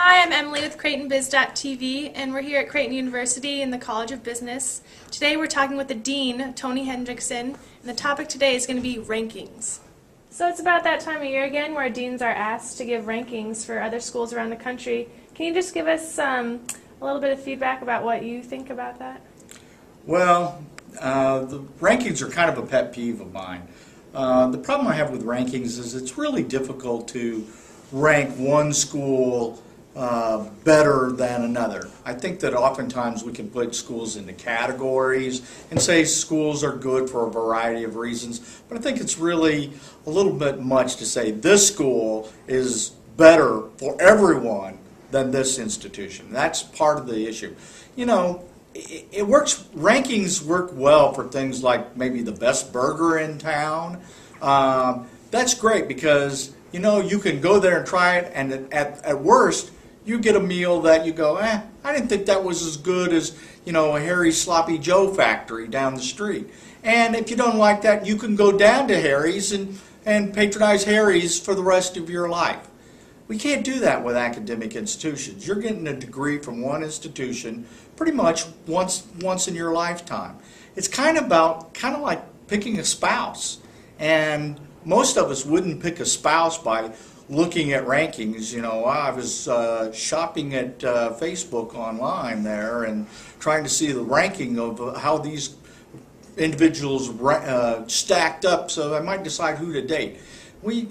Hi, I'm Emily with CreightonBiz.tv, and we're here at Creighton University in the College of Business. Today we're talking with the Dean, Tony Hendrickson, and the topic today is going to be rankings. So it's about that time of year again where deans are asked to give rankings for other schools around the country. Can you just give us a little bit of feedback about what you think about that? Well, the rankings are kind of a pet peeve of mine. The problem I have with rankings is it's really difficult to rank one school better than another. I think that oftentimes we can put schools into categories and say schools are good for a variety of reasons, but I think it's really a little bit much to say this school is better for everyone than this institution. That's part of the issue. You know, it works, rankings work well for things like maybe the best burger in town. That's great because, you know, you can go there and try it, and at worst, you get a meal that you go, I didn't think that was as good as, you know, a Harry's Sloppy Joe factory down the street. And if you don't like that, you can go down to Harry's and patronize Harry's for the rest of your life. We can't do that with academic institutions. You're getting a degree from one institution pretty much once in your lifetime. It's kind of like picking a spouse. And most of us wouldn't pick a spouse by looking at rankings. You know, I was shopping at Facebook online there and trying to see the ranking of how these individuals stacked up so I might decide who to date.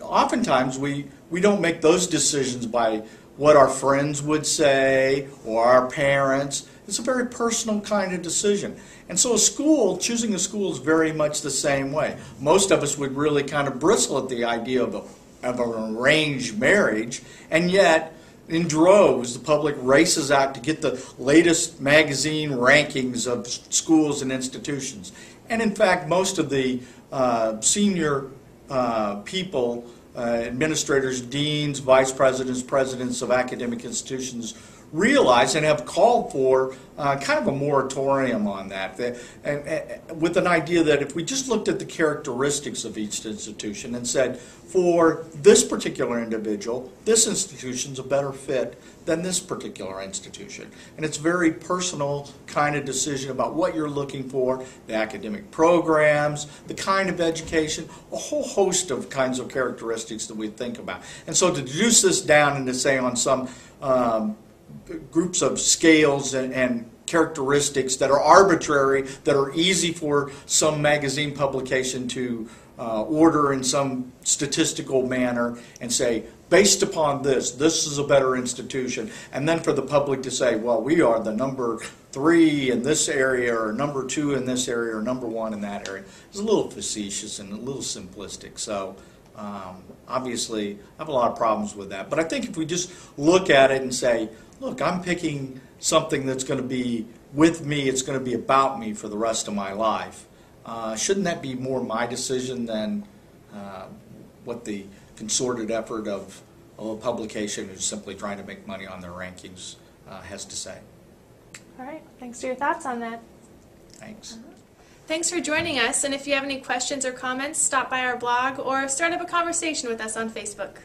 Oftentimes we don't make those decisions by what our friends would say or our parents. It's a very personal kind of decision. And so choosing a school is very much the same way. Most of us would really kind of bristle at the idea of an arranged marriage, and yet in droves the public races out to get the latest magazine rankings of schools and institutions. And in fact, most of the senior people, administrators, deans, vice presidents, presidents of academic institutions realize and have called for kind of a moratorium on that, with an idea that if we just looked at the characteristics of each institution and said, for this particular individual, this institution's a better fit than this particular institution. And it's a very personal kind of decision about what you're looking for, the academic programs, the kind of education, a whole host of kinds of characteristics that we think about. And so to deduce this down and to say on some groups of scales and characteristics that are arbitrary, that are easy for some magazine publication to order in some statistical manner and say, based upon this is a better institution, and then for the public to say, well, we are the number 3 in this area, or number 2 in this area, or number 1 in that area. It's a little facetious and a little simplistic. So obviously, I have a lot of problems with that. But I think if we just look at it and say, look, I'm picking something that's going to be with me, it's going to be about me for the rest of my life. Shouldn't that be more my decision than what the concerted effort of a publication who's simply trying to make money on their rankings has to say? All right. Thanks for your thoughts on that. Thanks. Thanks for joining us, and if you have any questions or comments, stop by our blog or start up a conversation with us on Facebook.